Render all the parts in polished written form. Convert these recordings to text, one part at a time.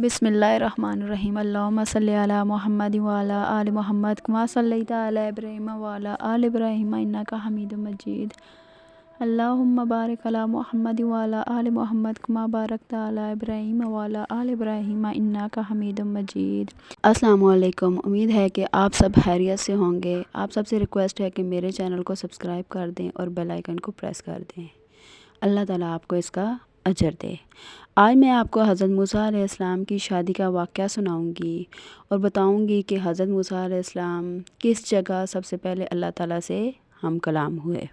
बिस्मिल्लाहिर्रहमानिर्रहीम अल्लाहुम्मा सल्लि अला मुहम्मद व अला आलि मुहम्मद कमा सल्लैता अला इब्राहीम व अला आलि इब्राहीम इन्नका हमीदुम मजीद। अल्लाहुम्मा बारिक अला मुहम्मद व अला आलि मुहम्मद कमा बारकता अला इब्राहीम व अला आलि इब्राहीम इन्नका हमीदुम मजीद। अस्सलामु अलैकुम। उम्मीद है कि आप सब खैरियत से होंगे। आप सबसे रिक्वेस्ट है कि मेरे चैनल को सब्सक्राइब कर दें और बेल आइकन को प्रेस कर दें। अल्लाह ताला आपको इसका अजर दे। आज मैं आपको हज़रत मूसा अलैहिस्सलाम की शादी का वाक़या सुनाऊंगी और बताऊंगी कि हज़रत मूसा अलैहिस्सलाम किस जगह सबसे पहले अल्लाह ताला से हम कलाम हुए।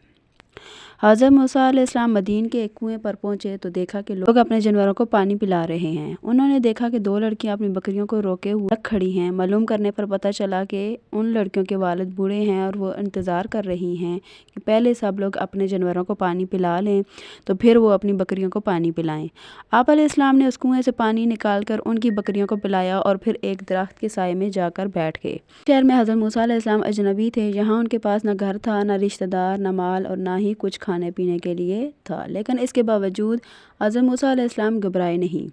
हज़रत मूसा अलैहिस्सलाम मदीन के एक कुएं पर पहुंचे तो देखा कि लोग अपने जानवरों को पानी पिला रहे हैं। उन्होंने देखा कि दो लड़कियां अपनी बकरियों को रोके हुए खड़ी हैं। मालूम करने पर पता चला कि उन लड़कियों के वालिद बूढ़े हैं और वो इंतज़ार कर रही हैं कि पहले सब लोग अपने जानवरों को पानी पिला लें तो फिर वो अपनी बकरियों को पानी पिलाएं। आप अलैहिस्सलाम ने उस कुएं से पानी निकाल कर उनकी बकरियों को पिलाया और फिर एक दरख्त के साए में जाकर बैठ गए। शहर में हज़रत मूसा अलैहिस्सलाम अजनबी थे। यहाँ उनके पास न घर था, न रिश्तेदार, न माल और ना ही कुछ खाने पीने के लिए था। लेकिन इसके बावजूद हज़रत मूसा अलैहिस्सलाम घबराए नहीं।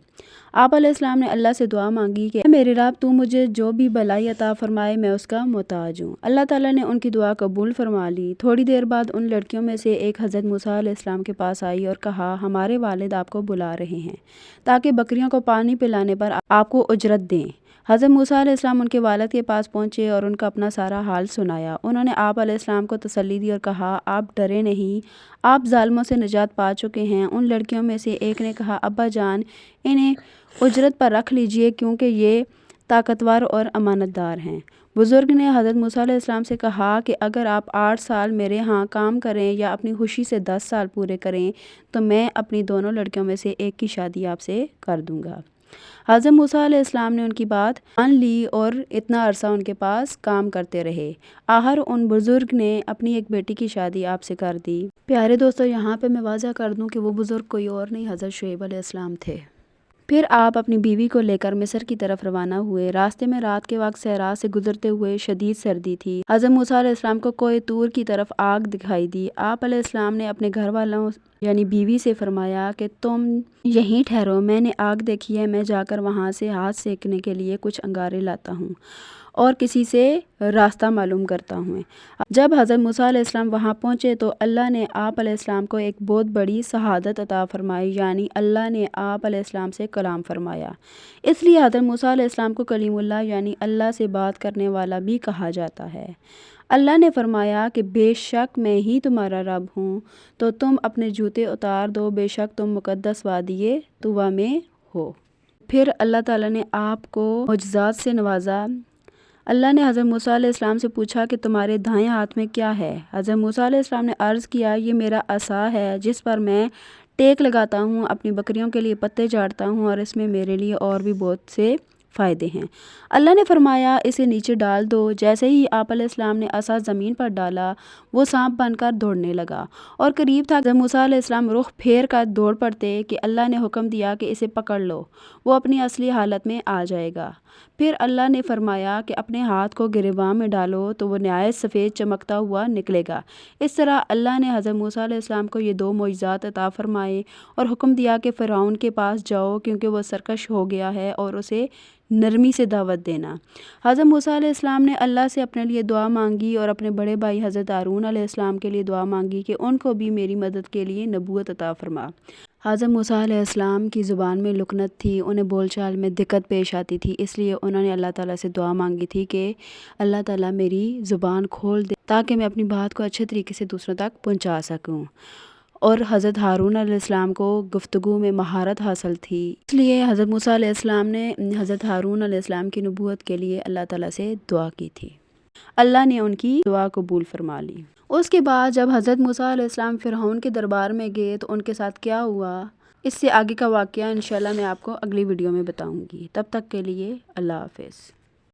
आप अलैहिस्सलाम ने अल्लाह से दुआ मांगी कि मेरे रब, तू मुझे जो भी भलाई अता फरमाए, मैं उसका मोहताज हूँ। अल्लाह ताला ने उनकी दुआ कबूल फरमा ली। थोड़ी देर बाद उन लड़कियों में से एक हज़रत मूसा अलैहिस्सलाम के पास आई और कहा, हमारे वालिद आपको बुला रहे हैं ताकि बकरियों को पानी पिलाने पर आपको उजरत दें। हज़रत मूसा अलैहिस्सलाम उनके वालिद के पास पहुँचे और उनका अपना सारा हाल सुनाया। उन्होंने आप अलैहिस्सलाम को तसल्ली दी और कहा, आप डरे नहीं, आप ज़ालिमों से निजात पा चुके हैं। उन लड़कियों में से एक ने कहा, अब्बा जान, इन्हें उजरत पर रख लीजिए क्योंकि ये ताकतवर और अमानतदार हैं। बुज़ुर्ग ने हज़रत मूसा अलैहिस्सलाम से कहा कि अगर आप 8 साल मेरे यहाँ काम करें या अपनी खुशी से 10 साल पूरे करें तो मैं अपनी दोनों लड़कियों में से एक की शादी आपसे कर दूँगा। हज़रत मूसा अलैहिस्सलाम ने उनकी बात मान ली और इतना अरसा उनके पास काम करते रहे। आखिर उन बुज़ुर्ग ने अपनी एक बेटी की शादी आपसे कर दी। प्यारे दोस्तों, यहाँ पे मैं वाज़ा कर दूँ कि वो बुज़ुर्ग कोई और नहीं, हज़रत शुएब अलैहिस्सलाम थे। फिर आप अपनी बीवी को लेकर मिस्र की तरफ रवाना हुए। रास्ते में रात के वक्त सहरा से गुजरते हुए शदीद सर्दी थी। हज़रत मूसा अलैहिस्सलाम को कोई तूर की तरफ आग दिखाई दी। आप अलैहिस्सलाम ने अपने घर वालों यानी बीवी से फरमाया कि तुम यहीं ठहरो, मैंने आग देखी है, मैं जाकर वहाँ से हाथ सेकने के लिए कुछ अंगारे लाता हूँ और किसी से रास्ता मालूम करता हूँ। जब हज़रत मूसा अलैहिस्सलाम वहाँ पहुँचे तो अल्लाह ने आप अलैहिस्सलाम को एक बहुत बड़ी शहादत अता फरमाई, यानी अल्लाह ने आप अलैहिस्सलाम से कलाम फरमाया। इसलिए हज़रत मूसा अलैहिस्सलाम को कलीमुल्लाह यानी अल्लाह से बात करने वाला भी कहा जाता है। अल्लाह ने फरमाया कि बेशक मैं ही तुम्हारा रब हूँ, तो तुम अपने जूते उतार दो, बेशक तुम मुक़द्दस वादिये तुवा में हो। फिर अल्लाह ताला ने आपको मुअज्जिज़ात से नवाजा। अल्लाह ने हज़रत मूसा अलैहिस्सलाम से पूछा कि तुम्हारे दाएं हाथ में क्या है। हज़रत मूसा अलैहिस्सलाम ने अर्ज़ किया, ये मेरा असा है जिस पर मैं टेक लगाता हूँ, अपनी बकरियों के लिए पत्ते झाड़ता हूँ और इसमें मेरे लिए और भी बहुत से फ़ायदे हैं। अल्लाह ने फरमाया, इसे नीचे डाल दो। जैसे ही आप अलैहिस्सलाम ने असा ज़मीन पर डाला, वो सांप बनकर दौड़ने लगा और करीब था जब मूसा अलैहिस्सलाम रुख फेर कर दौड़ पड़ते कि अल्लाह ने हुक्म दिया कि इसे पकड़ लो, वो अपनी असली हालत में आ जाएगा। फिर अल्लाह ने फरमाया कि अपने हाथ को गिरेबान में डालो तो वो नहायत सफ़ेद चमकता हुआ निकलेगा। इस तरह अल्लाह ने हज़रत मूसा अलैहिस्सलाम को ये 2 मुअज्जिज़ात अता फरमाए और हुक्म दिया कि फ़िरऔन के पास जाओ क्योंकि वो सरकश हो गया है और उसे नरमी से दावत देना। हज़रत मूसा अलैहिस्सलाम ने अल्लाह से अपने लिए दुआ मांगी और अपने बड़े भाई हज़रत हारून अलैहिस्सलाम के लिए दुआ मांगी कि उनको भी मेरी मदद के लिए नबूवत अता फरमा। हज़रत मूसा अलैहिस्सलाम की ज़ुबान में लुकनत थी, उन्हें बोलचाल में दिक्कत पेश आती थी, इसलिए उन्होंने अल्लाह ताला से दुआ मांगी थी कि अल्लाह ताला मेरी ज़ुबान खोल दे ताकि मैं अपनी बात को अच्छे तरीके से दूसरों तक पहुंचा सकूं। और हज़रत हारून अलैहिस्सलाम को गुफ्तगू में महारत हासिल थी, इसलिए हज़रत मूसा अलैहिस्सलाम ने हज़रत हारून अलैहिस्सलाम की नबूवत के लिए अल्लाह ताला से दुआ की थी। अल्लाह ने उनकी दुआ कबूल फरमा ली। उसके बाद जब हज़रत मूसा अलैहिस्सलाम फ़िरऔन के दरबार में गए तो उनके साथ क्या हुआ, इससे आगे का वाक़या इंशाल्लाह मैं आपको अगली वीडियो में बताऊँगी। तब तक के लिए अल्लाह हाफ़िज़।